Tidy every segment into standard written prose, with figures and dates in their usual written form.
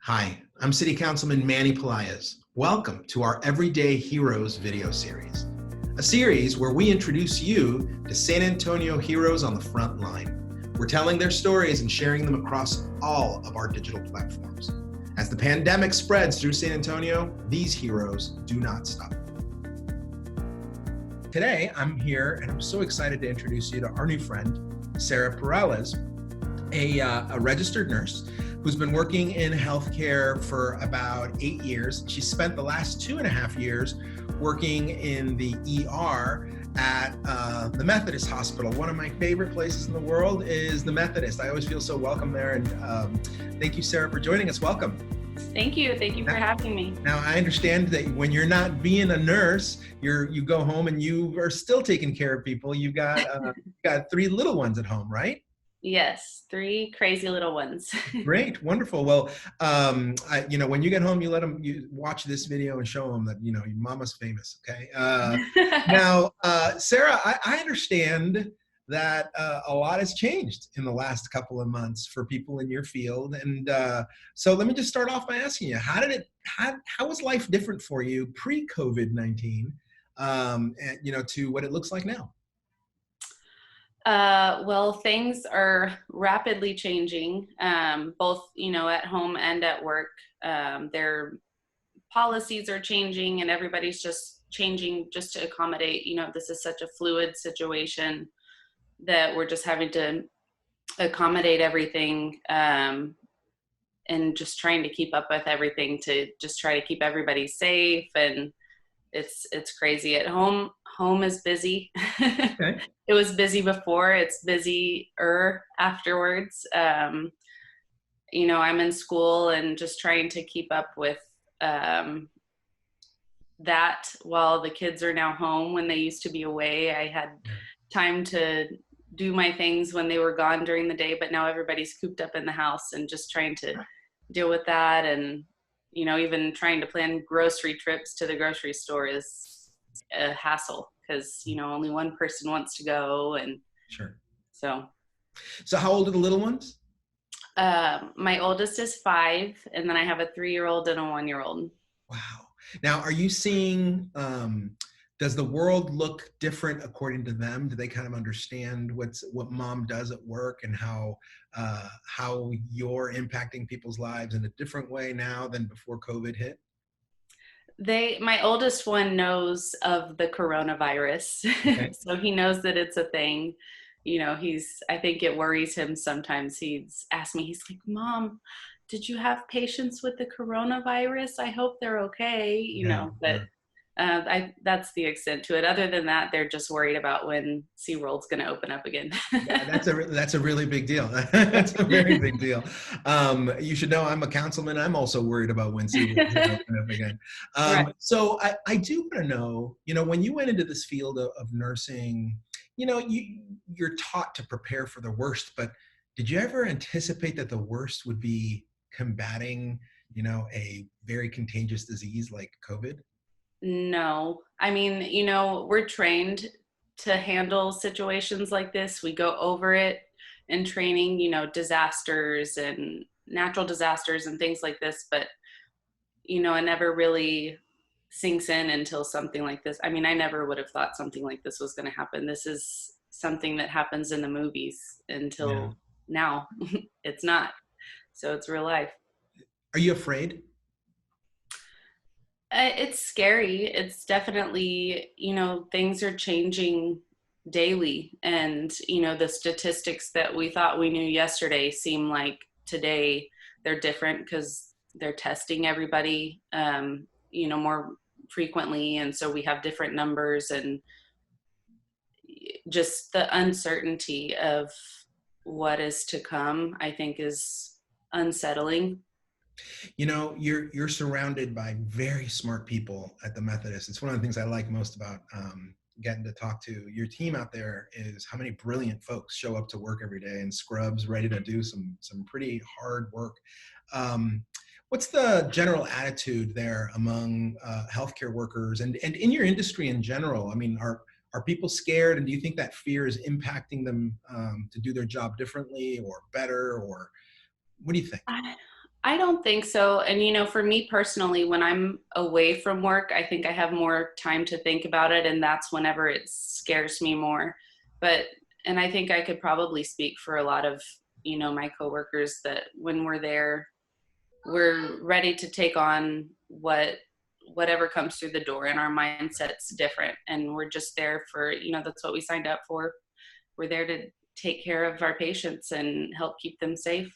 Hi, I'm City Councilman Manny Perales. Welcome to our Everyday Heroes video series, a series where we introduce you to San Antonio heroes on the front line. We're telling their stories and sharing them across all of our digital platforms. As the pandemic spreads through San Antonio, these heroes do not stop. Today, I'm here and I'm so excited to introduce you to our new friend, Sarah Perales, a registered nurse who's been working in healthcare for about 8 years. She spent the last 2.5 years working in the ER at the Methodist Hospital. One of my favorite places in the world is the Methodist. I always feel so welcome there. And thank you, Sarah, for joining us. Welcome. Thank you. Thank you for having me. Now, I understand that when you're not being a nurse, you go home and you are still taking care of people. You've got 3 little ones at home, right? Yes, 3 crazy little ones. Great, wonderful. Well, when you get home, you watch this video and show them that your mama's famous. Okay. Now, Sarah, I understand that a lot has changed in the last couple of months for people in your field, and so let me just start off by asking you, how was life different for you pre-COVID-19, and to what it looks like now? Well, things are rapidly changing, both, at home and at work. Their policies are changing and everybody's just changing just to accommodate, this is such a fluid situation that we're just having to accommodate everything, and just trying to keep up with everything to just try to keep everybody safe. And it's crazy. At home is busy. Okay. It was busy before, it's busier afterwards. I'm in school and just trying to keep up with that while the kids are now home. When they used to be away, I had time to do my things when they were gone during the day, but now everybody's cooped up in the house and just trying to deal with that. And even trying to plan grocery trips to the grocery store is a hassle because, only one person wants to go. And Sure. So how old are the little ones? My oldest is 5, and then I have a 3-year-old and a 1-year-old. Wow. Now, are you seeing, does the world look different according to them? Do they kind of understand what mom does at work and how you're impacting people's lives in a different way now than before COVID hit? My oldest one knows of the coronavirus. Okay. So he knows that it's a thing. I think it worries him sometimes. He's asked me, he's like, "Mom, did you have patients with the coronavirus? I hope they're okay." But that's the extent to it. Other than that, they're just worried about when SeaWorld's going to open up again. Yeah, that's a really big deal. That's a very big deal. You should know I'm a councilman. I'm also worried about when SeaWorld's going to open up again. Right. So I do want to know, when you went into this field of nursing, you're taught to prepare for the worst, but did you ever anticipate that the worst would be combating, a very contagious disease like COVID? No. I mean, we're trained to handle situations like this. We go over it in training, disasters and natural disasters and things like this, but it never really sinks in until something like this. I mean, I never would have thought something like this was going to happen. This is something that happens in the movies until now. It's not. So it's real life. Are you afraid? It's scary. It's definitely, things are changing daily. And, the statistics that we thought we knew yesterday seem like today they're different because they're testing everybody, more frequently. And so we have different numbers, and just the uncertainty of what is to come, I think, is unsettling. You're surrounded by very smart people at the Methodist. It's one of the things I like most about getting to talk to your team out there is how many brilliant folks show up to work every day in scrubs, ready to do some pretty hard work. What's the general attitude there among healthcare workers and in your industry in general? I mean, are people scared, and do you think that fear is impacting them to do their job differently or better, or what do you think? I don't think so. And, for me personally, when I'm away from work, I think I have more time to think about it. And that's whenever it scares me more. But, and I think I could probably speak for a lot of, my coworkers that when we're there, we're ready to take on whatever comes through the door, and our mindset's different. And we're just there for, that's what we signed up for. We're there to take care of our patients and help keep them safe.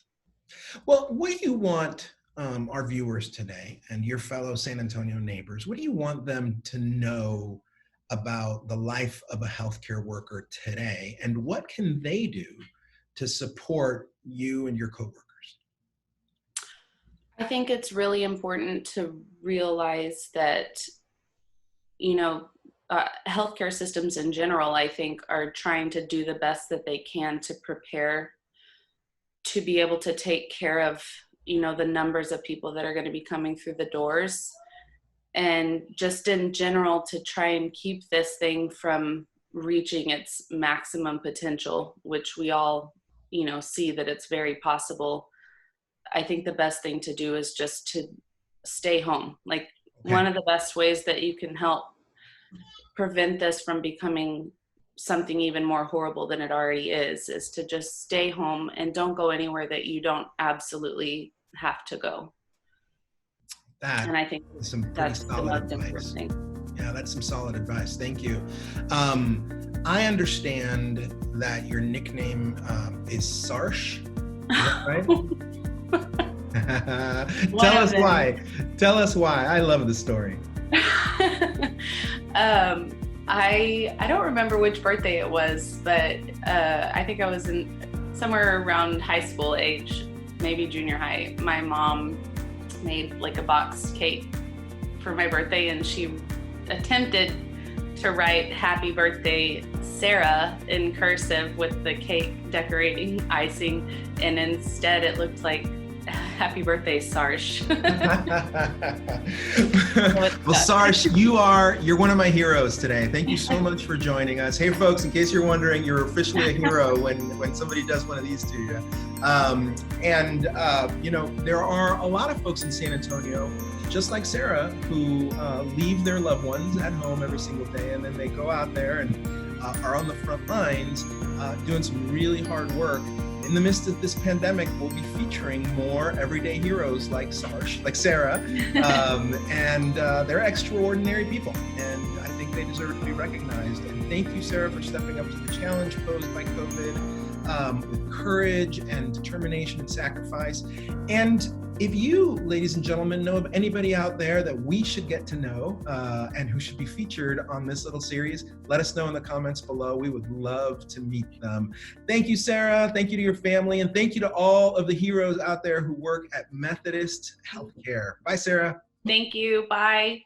Well, what do you want our viewers today and your fellow San Antonio neighbors, what do you want them to know about the life of a healthcare worker today, and what can they do to support you and your coworkers? I think it's really important to realize that, you know, healthcare systems in general, I think, are trying to do the best that they can to prepare to be able to take care of, the numbers of people that are going to be coming through the doors. And just in general, to try and keep this thing from reaching its maximum potential, which we all, see that it's very possible. I think the best thing to do is just to stay home. Like, Okay. one of the best ways that you can help prevent this from becoming something even more horrible than it already is to just stay home and don't go anywhere that you don't absolutely have to go. That And I think is some pretty that's the solid most important advice. thing. Yeah, that's some solid advice. Thank you. I understand that your nickname is Sarsh. Is that right? Tell us why. Tell us why. I love the story. I don't remember which birthday it was, but I think I was in somewhere around high school age, maybe junior high. My mom made like a box cake for my birthday, and she attempted to write "Happy Birthday, Sarah" in cursive with the cake decorating icing, and instead it looked like "Happy Birthday, Sarsh." Well, Sarsh, you're one of my heroes today. Thank you so much for joining us. Hey, folks, in case you're wondering, you're officially a hero when somebody does one of these to you. There are a lot of folks in San Antonio, just like Sarah, who leave their loved ones at home every single day, and then they go out there and are on the front lines doing some really hard work. In the midst of this pandemic, we'll be featuring more everyday heroes like Sarsh, like Sarah, and they're extraordinary people, and I think they deserve to be recognized. And thank you, Sarah, for stepping up to the challenge posed by COVID with courage and determination and sacrifice. And if you, ladies and gentlemen, know of anybody out there that we should get to know and who should be featured on this little series, let us know in the comments below. We would love to meet them. Thank you, Sarah. Thank you to your family. And thank you to all of the heroes out there who work at Methodist Healthcare. Bye, Sarah. Thank you. Bye.